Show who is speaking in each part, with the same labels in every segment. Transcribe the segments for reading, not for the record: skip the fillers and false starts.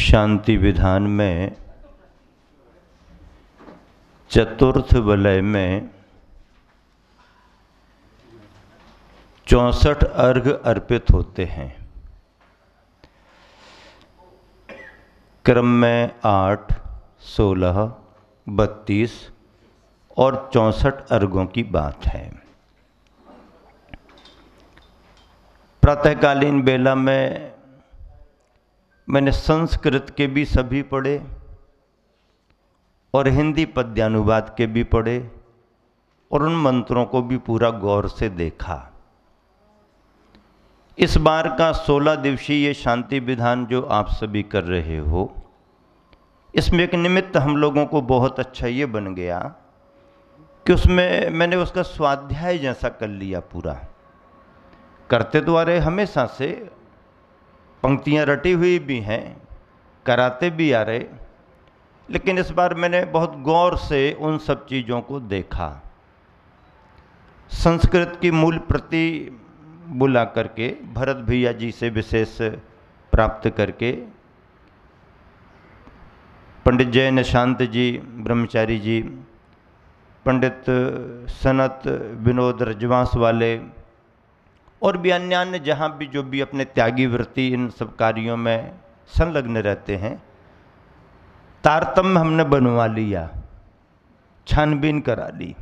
Speaker 1: शांति विधान में चतुर्थ वलय में 64 अर्घ अर्पित होते हैं। क्रम में 8, 16, 32 और 64 अर्घों की बात है। प्रातःकालीन बेला में मैंने संस्कृत के भी सभी पढ़े और हिंदी पद्यानुवाद के भी पढ़े और उन मंत्रों को भी पूरा गौर से देखा। इस बार का 16 दिवसीय ये शांति विधान जो आप सभी कर रहे हो, इसमें एक निमित्त हम लोगों को बहुत अच्छा ये बन गया कि उसमें मैंने उसका स्वाध्याय जैसा कर लिया। पूरा करते तो आ रहे हमेशा से, पंक्तियाँ रटी हुई भी हैं, कराते भी आ रहे, लेकिन इस बार मैंने बहुत गौर से उन सब चीज़ों को देखा। संस्कृत की मूल प्रति बुला करके भरत भैया जी से विशेष प्राप्त करके, पंडित जय निशांत जी ब्रह्मचारी जी, पंडित सनत विनोद रजवांस वाले और भी अन्य जहाँ भी जो भी अपने त्यागी वृत्ति इन सब कार्यों में संलग्न रहते हैं, तारतम्य हमने बनवा लिया, छानबीन करा ली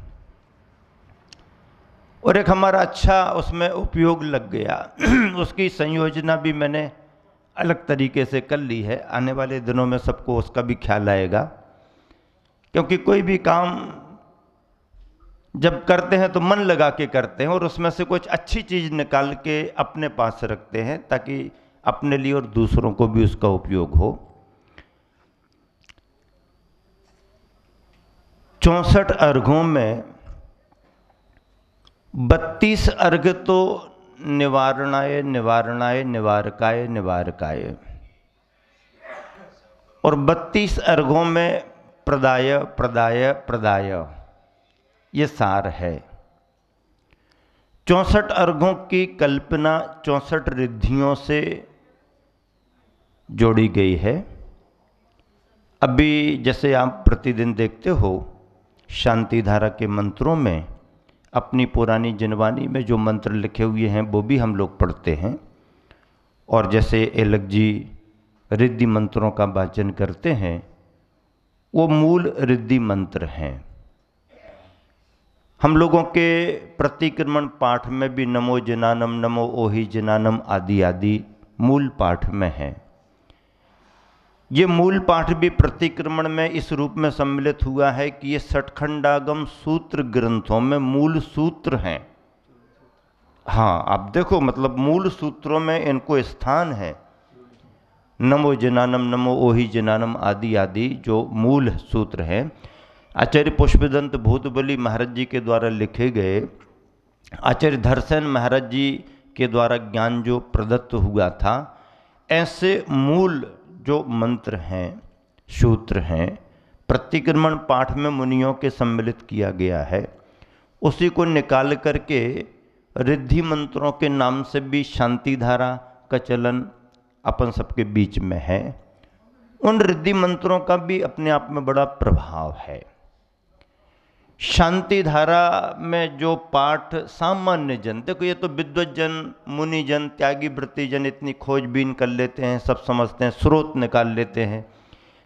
Speaker 1: और एक हमारा अच्छा उसमें उपयोग लग गया। उसकी संयोजना भी मैंने अलग तरीके से कर ली है। आने वाले दिनों में सबको उसका भी ख्याल आएगा, क्योंकि कोई भी काम जब करते हैं तो मन लगा के करते हैं और उसमें से कुछ अच्छी चीज़ निकाल के अपने पास रखते हैं ताकि अपने लिए और दूसरों को भी उसका उपयोग हो। 64 अर्घों में 32 अर्घ तो निवारणाय निवारणाय निवारकाय निवारकाय और 32 अर्घों में प्रदाय प्रदाय प्रदाय, ये सार है। 64 अर्घों की कल्पना 64 रिद्धियों से जोड़ी गई है। अभी जैसे आप प्रतिदिन देखते हो, शांति धारा के मंत्रों में अपनी पुरानी जिनवानी में जो मंत्र लिखे हुए हैं वो भी हम लोग पढ़ते हैं, और जैसे एलक जी रिद्धि मंत्रों का वाचन करते हैं, वो मूल रिद्धि मंत्र हैं। हम लोगों के प्रतिक्रमण पाठ में भी नमो जनानम, नमो ओहि जनानम आदि आदि मूल पाठ में है। ये मूल पाठ भी प्रतिक्रमण में इस रूप में सम्मिलित हुआ है कि ये सठखंडागम सूत्र ग्रंथों में मूल सूत्र हैं। हाँ, आप देखो, मतलब मूल सूत्रों में इनको स्थान है। नमो जनानम, नमो ओहि जनानम आदि आदि जो मूल सूत्र हैं, आचार्य पुष्पदंत भूतबली महाराज जी के द्वारा लिखे गए, आचार्य धरसेन महाराज जी के द्वारा ज्ञान जो प्रदत्त हुआ था, ऐसे मूल जो मंत्र हैं, सूत्र हैं, प्रतिक्रमण पाठ में मुनियों के सम्मिलित किया गया है। उसी को निकाल करके रिद्धि मंत्रों के नाम से भी शांति धारा का चलन अपन सबके बीच में है। उन रिद्धि मंत्रों का भी अपने आप में बड़ा प्रभाव है। शांति धारा में जो पाठ सामान्य जन, देखो ये तो विद्वज्जन, मुनिजन, त्यागी वृत्तिजन इतनी खोजबीन कर लेते हैं, सब समझते हैं, स्रोत निकाल लेते हैं,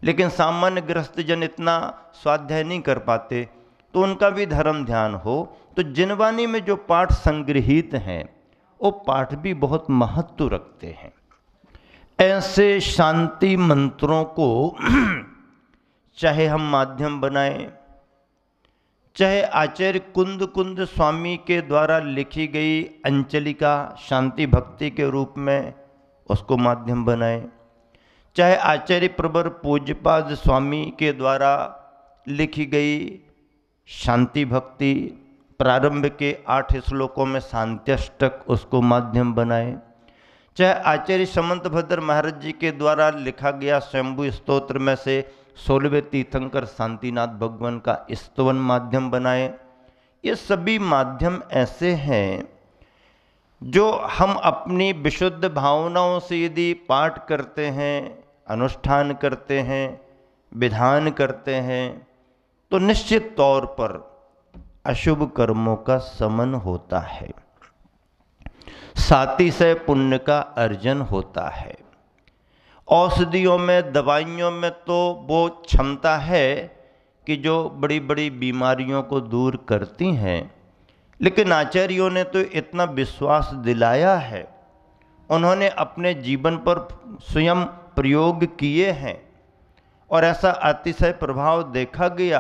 Speaker 1: लेकिन सामान्य गृहस्थ जन इतना स्वाध्याय नहीं कर पाते, तो उनका भी धर्म ध्यान हो। तो जिनवानी में जो पाठ संग्रहित हैं वो पाठ भी बहुत महत्व रखते हैं। ऐसे शांति मंत्रों को चाहे हम माध्यम बनाएं, चाहे आचार्य कुंद कुंद स्वामी के द्वारा लिखी गई अंचलिका शांति भक्ति के रूप में उसको माध्यम बनाएं, चाहे आचार्य प्रवर पूज्यपाद स्वामी के द्वारा लिखी गई शांति भक्ति प्रारंभ के 8 श्लोकों में शांत्यष्टक उसको माध्यम बनाएं, चाहे आचार्य समंत भद्र महाराज जी के द्वारा लिखा गया शंभु स्तोत्र में से 16वें तीर्थंकर शांतिनाथ भगवान का स्तवन माध्यम बनाए। ये सभी माध्यम ऐसे हैं जो हम अपनी विशुद्ध भावनाओं से यदि पाठ करते हैं, अनुष्ठान करते हैं, विधान करते हैं, तो निश्चित तौर पर अशुभ कर्मों का समन होता है, साथी से पुण्य का अर्जन होता है। औषधियों में, दवाइयों में तो वो क्षमता है कि जो बड़ी बड़ी बीमारियों को दूर करती हैं, लेकिन आचार्यों ने तो इतना विश्वास दिलाया है, उन्होंने अपने जीवन पर स्वयं प्रयोग किए हैं और ऐसा अतिशय प्रभाव देखा गया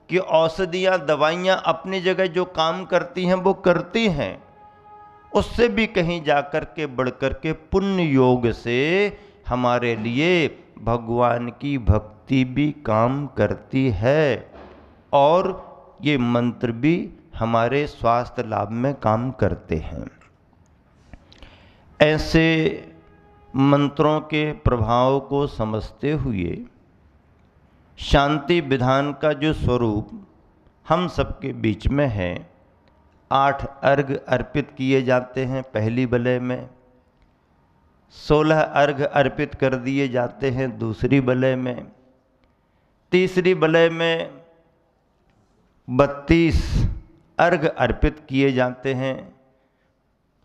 Speaker 1: कि औषधियाँ, दवाइयाँ अपनी जगह जो काम करती हैं वो करती हैं, उससे भी कहीं जाकर के बढ़कर के पुण्य योग से हमारे लिए भगवान की भक्ति भी काम करती है और ये मंत्र भी हमारे स्वास्थ्य लाभ में काम करते हैं। ऐसे मंत्रों के प्रभाव को समझते हुए शांति विधान का जो स्वरूप हम सबके बीच में है, 8 अर्घ अर्पित किए जाते हैं पहली बलय में, 16 अर्घ अर्पित कर दिए जाते हैं दूसरी बलय में, तीसरी बलय में 32 अर्घ अर्पित किए जाते हैं।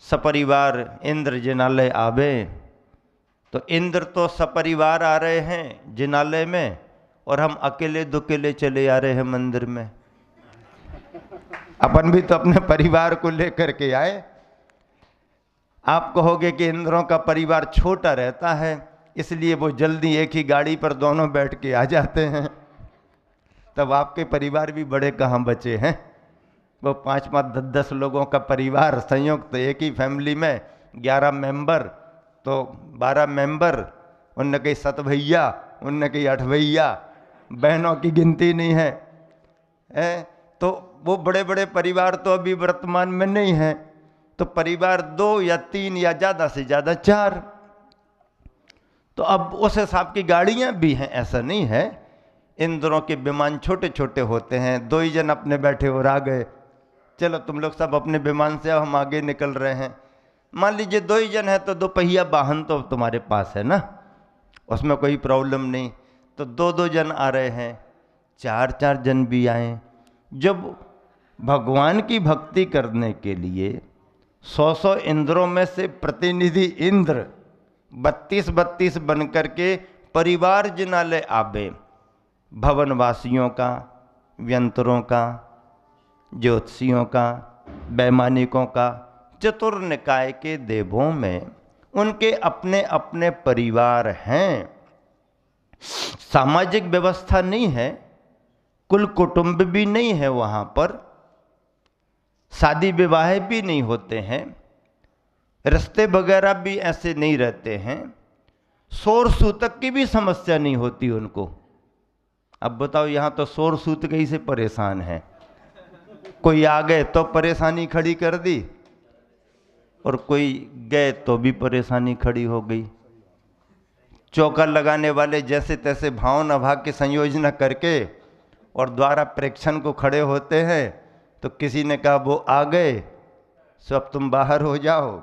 Speaker 1: सपरिवार इंद्र जिनालय आवे, तो इंद्र तो सपरिवार आ रहे हैं जिनालय में और हम अकेले दुकेले चले आ रहे हैं मंदिर में। अपन भी तो अपने परिवार को लेकर के आए। आप कहोगे कि इंद्रों का परिवार छोटा रहता है, इसलिए वो जल्दी एक ही गाड़ी पर दोनों बैठ के आ जाते हैं, तब आपके परिवार भी बड़े कहाँ बचे हैं। वो 5-5, 10-10 लोगों का परिवार संयुक्त, एक ही फैमिली में 11 मेंबर, तो 12 मेंबर, उनने कहीं 7 भैया, उनने कहीं 8 भैया, बहनों की गिनती नहीं है, तो वो बड़े बड़े परिवार तो अभी वर्तमान में नहीं है। तो परिवार 2 या 3 या ज़्यादा से ज़्यादा 4, तो अब उस हिसाब की गाड़ियाँ भी हैं, ऐसा नहीं है। इंद्रों के विमान छोटे छोटे होते हैं, 2 ही जन अपने बैठे और आ गए, चलो तुम लोग सब अपने विमान से, अब हम आगे निकल रहे हैं। मान लीजिए 2 ही जन है तो 2 पहिया वाहन तो तुम्हारे पास है ना, उसमें कोई प्रॉब्लम नहीं। तो 2-2 जन आ रहे हैं, 4-4 जन भी आए। जब भगवान की भक्ति करने के लिए 100-100 इंद्रों में से प्रतिनिधि इंद्र 32-32 बन करके परिवार जिनालय आवे, भवनवासियों का, व्यंतरों का, ज्योतिषियों का, वैमानिकों का, चतुर्निकाय के देवों में उनके अपने अपने परिवार हैं। सामाजिक व्यवस्था नहीं है, कुल कुटुंब भी नहीं है वहाँ पर, शादी विवाह भी नहीं होते हैं, रिश्ते वगैरह भी ऐसे नहीं रहते हैं, शोर सूतक की भी समस्या नहीं होती उनको। अब बताओ, यहाँ तो शोर सूतक ही से परेशान है, कोई आ गए तो परेशानी खड़ी कर दी और कोई गए तो भी परेशानी खड़ी हो गई। चौका लगाने वाले जैसे तैसे भाव न भाग के संयोजना करके और द्वारा प्रेक्षण को खड़े होते हैं, तो किसी ने कहा वो आ गए सो अब तुम बाहर हो जाओ,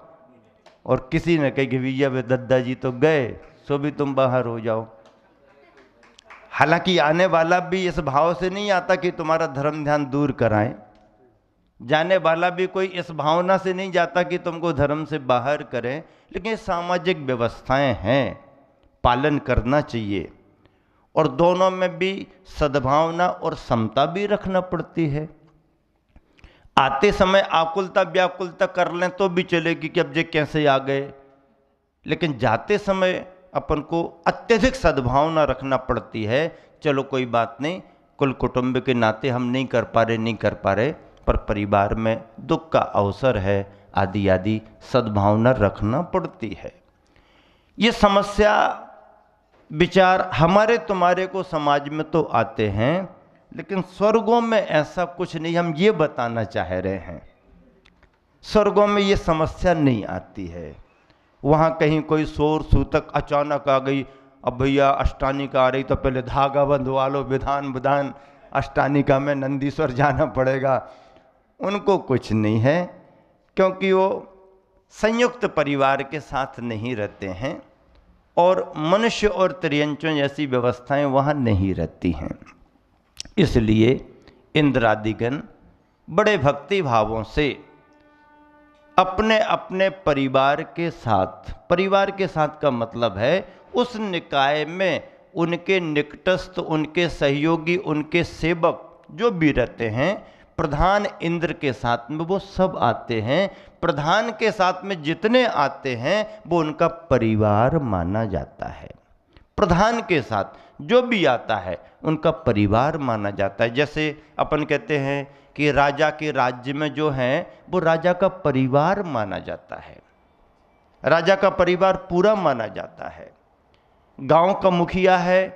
Speaker 1: और किसी ने कहा कि भैया वे दद्दा जी तो गए सो भी तुम बाहर हो जाओ। हालांकि आने वाला भी इस भाव से नहीं आता कि तुम्हारा धर्म ध्यान दूर कराएं, जाने वाला भी कोई इस भावना से नहीं जाता कि तुमको धर्म से बाहर करें, लेकिन सामाजिक व्यवस्थाएं हैं, पालन करना चाहिए। और दोनों में भी सद्भावना और समता भी रखना पड़ती है। आते समय आकुलता व्याकुलता कर लें तो भी चलेगी कि अब जे कैसे आ गए, लेकिन जाते समय अपन को अत्यधिक सद्भावना रखना पड़ती है। चलो कोई बात नहीं, कुल कुटुंब के नाते हम नहीं कर पा रहे, पर परिवार में दुख का अवसर है, आदि आदि सद्भावना रखना पड़ती है। ये समस्या विचार हमारे तुम्हारे को समाज में तो आते हैं, लेकिन स्वर्गों में ऐसा कुछ नहीं। हम ये बताना चाह रहे हैं, स्वर्गों में ये समस्या नहीं आती है। वहाँ कहीं कोई शोर सूतक अचानक आ गई, अब भैया अष्टानिका आ रही तो पहले धागा बंधवा लो, विधान अष्टानिका में नंदीश्वर जाना पड़ेगा, उनको कुछ नहीं है, क्योंकि वो संयुक्त परिवार के साथ नहीं रहते हैं। और मनुष्य और त्रियंचों जैसी व्यवस्थाएं वहाँ नहीं रहती हैं। इसलिए इंद्रादिगण बड़े भक्ति भावों से अपने अपने परिवार के साथ का मतलब है उस निकाय में उनके निकटस्थ, उनके सहयोगी, उनके सेवक जो भी रहते हैं, प्रधान इंद्र के साथ में वो सब आते हैं। प्रधान के साथ में जितने आते हैं वो उनका परिवार माना जाता है। प्रधान के साथ जो भी आता है उनका परिवार माना जाता है। जैसे अपन कहते हैं कि राजा के राज्य में जो है वो राजा का परिवार माना जाता है, राजा का परिवार पूरा माना जाता है। गांव का मुखिया है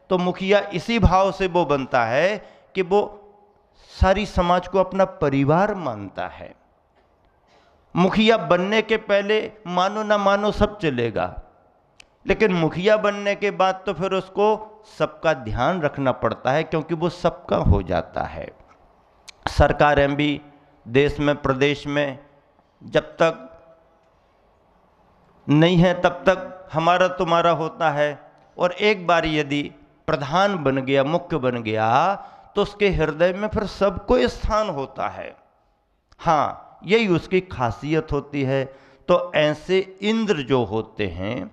Speaker 1: तो मुखिया इसी भाव से वो बनता है कि वो सारी समाज को अपना परिवार मानता है। मुखिया बनने के पहले मानो ना मानो सब चलेगा, लेकिन मुखिया बनने के बाद तो फिर उसको सबका ध्यान रखना पड़ता है, क्योंकि वो सबका हो जाता है। सरकारें भी देश में, प्रदेश में जब तक नहीं है तब तक हमारा तुम्हारा होता है, और एक बार यदि प्रधान बन गया, मुख्य बन गया, तो उसके हृदय में फिर सबको स्थान होता है। हाँ, यही उसकी खासियत होती है। तो ऐसे इंद्र जो होते हैं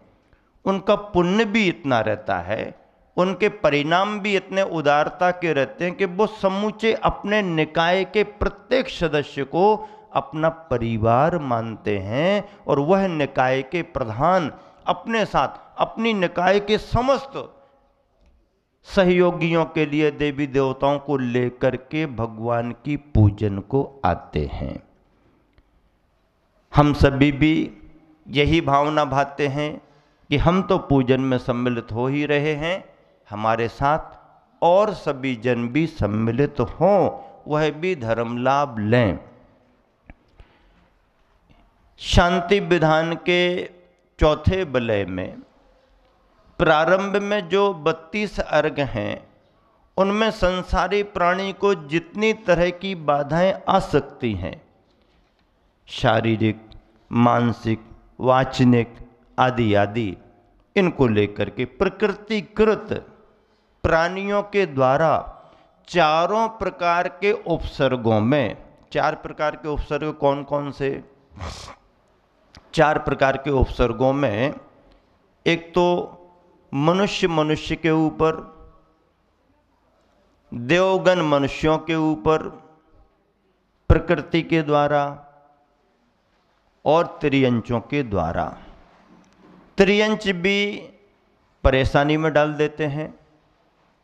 Speaker 1: उनका पुण्य भी इतना रहता है, उनके परिणाम भी इतने उदारता के रहते हैं कि वो समूचे अपने निकाय के प्रत्येक सदस्य को अपना परिवार मानते हैं, और वह निकाय के प्रधान अपने साथ अपनी निकाय के समस्त सहयोगियों के लिए देवी देवताओं को लेकर के भगवान की पूजन को आते हैं। हम सभी भी यही भावना भाते हैं कि हम तो पूजन में सम्मिलित हो ही रहे हैं, हमारे साथ और सभी जन भी सम्मिलित हों, वह भी धर्म लाभ लें। शांति विधान के चौथे वलय में प्रारंभ में जो 32 अर्घ हैं उनमें संसारी प्राणी को जितनी तरह की बाधाएं आ सकती हैं, शारीरिक, मानसिक, वाचनिक आदि आदि, इनको लेकर के प्रकृतिकृत प्राणियों के द्वारा चारों प्रकार के उपसर्गों में, 4 प्रकार के उपसर्ग कौन कौन से? 4 प्रकार के उपसर्गों में एक तो मनुष्य के ऊपर, देवगण मनुष्यों के ऊपर प्रकृति के द्वारा, और त्रियंचों के द्वारा। त्रियंच भी परेशानी में डाल देते हैं,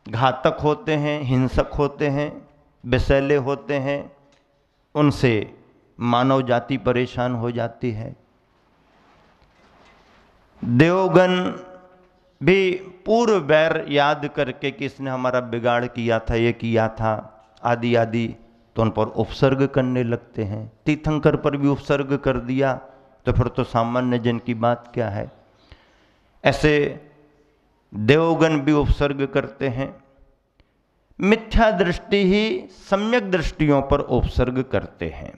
Speaker 1: घातक होते हैं, हिंसक होते हैं, विषैले होते हैं, उनसे मानव जाति परेशान हो जाती है। देवगण भी पूर्व बैर याद करके कि इसने हमारा बिगाड़ किया था, ये किया था आदि आदि, तो उन पर उपसर्ग करने लगते हैं। तीर्थंकर पर भी उपसर्ग कर दिया तो फिर तो सामान्य जन की बात क्या है। ऐसे देवगण भी उपसर्ग करते हैं। मिथ्या दृष्टि ही सम्यक दृष्टियों पर उपसर्ग करते हैं।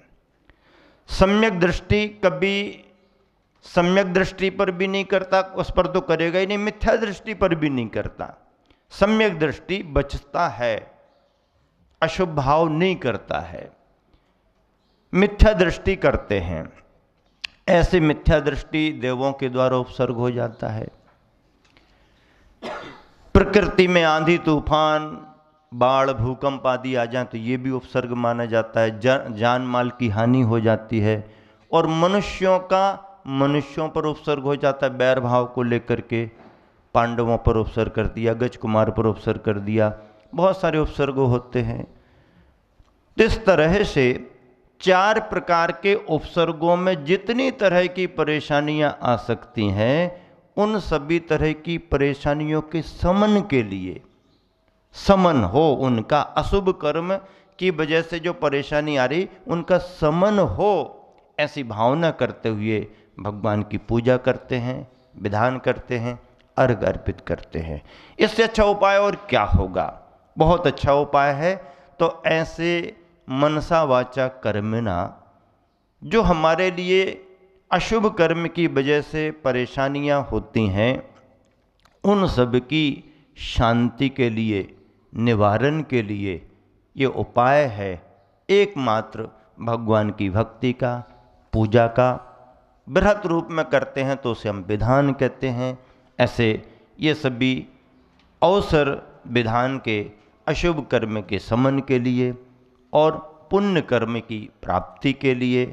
Speaker 1: सम्यक दृष्टि कभी सम्यक दृष्टि पर भी नहीं करता, उस पर तो करेगा ही नहीं, मिथ्या दृष्टि पर भी नहीं करता। सम्यक दृष्टि बचता है, अशुभ भाव नहीं करता है, मिथ्या दृष्टि करते हैं। ऐसे मिथ्या दृष्टि देवों के द्वारा उपसर्ग हो जाता है। प्रकृति में आंधी तूफान, बाढ़, भूकंप आदि आ जाए तो ये भी उपसर्ग माना जाता है। जान माल की हानि हो जाती है। और मनुष्यों का मनुष्यों पर उपसर्ग हो जाता है, बैर भाव को लेकर के पांडवों पर उपसर्ग कर दिया, गज कुमार पर उपसर्ग कर दिया, बहुत सारे उपसर्ग होते हैं। इस तरह से 4 प्रकार के उपसर्गों में जितनी तरह की परेशानियां आ सकती हैं, उन सभी तरह की परेशानियों के समन के लिए, समन हो उनका, अशुभ कर्म की वजह से जो परेशानी आ रही उनका समन हो, ऐसी भावना करते हुए भगवान की पूजा करते हैं, विधान करते हैं, अर्घ अर्पित करते हैं। इससे अच्छा उपाय और क्या होगा? बहुत अच्छा उपाय है। तो ऐसे मनसा वाचा कर्मणा, जो हमारे लिए अशुभ कर्म की वजह से परेशानियां होती हैं, उन सब की शांति के लिए, निवारण के लिए ये उपाय है एकमात्र भगवान की भक्ति का, पूजा का। बृहत रूप में करते हैं तो उसे हम विधान कहते हैं। ऐसे ये सभी अवसर विधान के अशुभ कर्म के समन के लिए और पुण्य कर्म की प्राप्ति के लिए,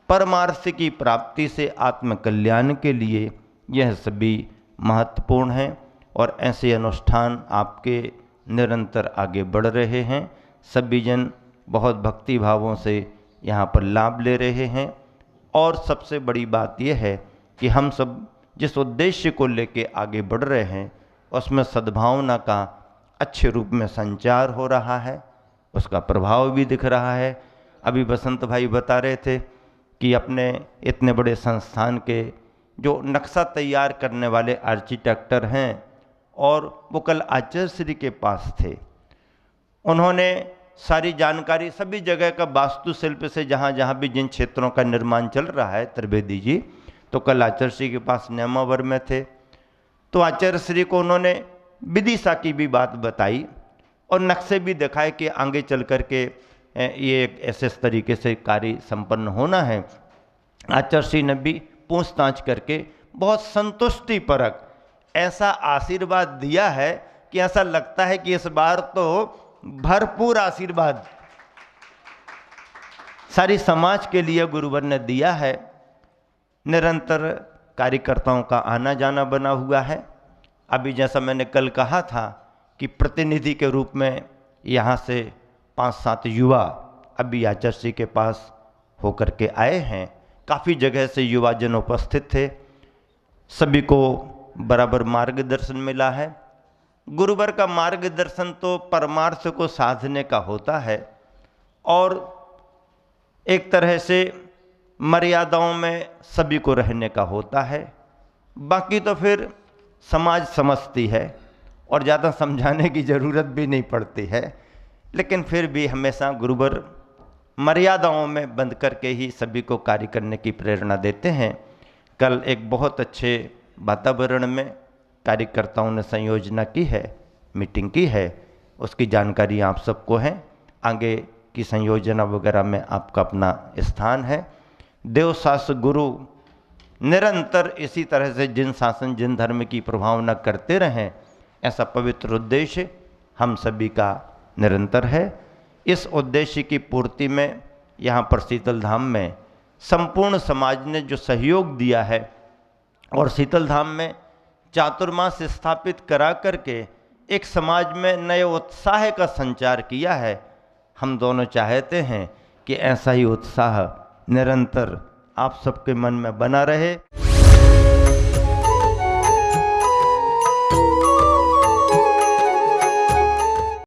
Speaker 1: परमार्थ की प्राप्ति से आत्मकल्याण के लिए यह सभी महत्वपूर्ण हैं। और ऐसे अनुष्ठान आपके निरंतर आगे बढ़ रहे हैं। सभी जन बहुत भक्ति भावों से यहाँ पर लाभ ले रहे हैं। और सबसे बड़ी बात यह है कि हम सब जिस उद्देश्य को लेके आगे बढ़ रहे हैं उसमें सद्भावना का अच्छे रूप में संचार हो रहा है, उसका प्रभाव भी दिख रहा है। अभी बसंत भाई बता रहे थे कि अपने इतने बड़े संस्थान के जो नक्शा तैयार करने वाले आर्किटेक्टर हैं और वो कल आचार्य श्री के पास थे। उन्होंने सारी जानकारी सभी जगह का वास्तुशिल्प से जहाँ जहाँ भी जिन क्षेत्रों का निर्माण चल रहा है, त्रिवेदी जी तो कल आचार्य श्री के पास नेमावर में थे। तो आचार्य श्री को उन्होंने विदिशा की भी बात बताई और नक्शे भी दिखाए कि आगे चल कर के ये एक ऐसे तरीके से कार्य संपन्न होना है। आचार्य श्री ने भी पूछताछ करके बहुत संतुष्टिपरक ऐसा आशीर्वाद दिया है कि ऐसा लगता है कि इस बार तो भरपूर आशीर्वाद सारी समाज के लिए गुरुवर ने दिया है। निरंतर कार्यकर्ताओं का आना जाना बना हुआ है। अभी जैसा मैंने कल कहा था कि प्रतिनिधि के रूप में यहाँ से 5-7 युवा अभी आचार्य श्री के पास होकर के आए हैं। काफ़ी जगह से युवा जन उपस्थित थे, सभी को बराबर मार्गदर्शन मिला है। गुरुवर का मार्गदर्शन तो परमार्थ को साधने का होता है और एक तरह से मर्यादाओं में सभी को रहने का होता है। बाकी तो फिर समाज समझती है और ज़्यादा समझाने की ज़रूरत भी नहीं पड़ती है, लेकिन फिर भी हमेशा गुरुवर मर्यादाओं में बंद करके ही सभी को कार्य करने की प्रेरणा देते हैं। कल एक बहुत अच्छे वातावरण में कार्यकर्ताओं ने संयोजना की है, मीटिंग की है, उसकी जानकारी आप सबको है। आगे की संयोजना वगैरह में आपका अपना स्थान है। देव शास्त्र गुरु निरंतर इसी तरह से जिन शासन जिन धर्म की प्रभावना करते रहें, ऐसा पवित्र उद्देश्य हम सभी का निरंतर है। इस उद्देश्य की पूर्ति में यहाँ पर शीतल धाम में संपूर्ण समाज ने जो सहयोग दिया है और शीतल धाम में चातुर्मास स्थापित करा करके एक समाज में नए उत्साह का संचार किया है। हम दोनों चाहते हैं कि ऐसा ही उत्साह निरंतर आप सबके मन में बना रहे।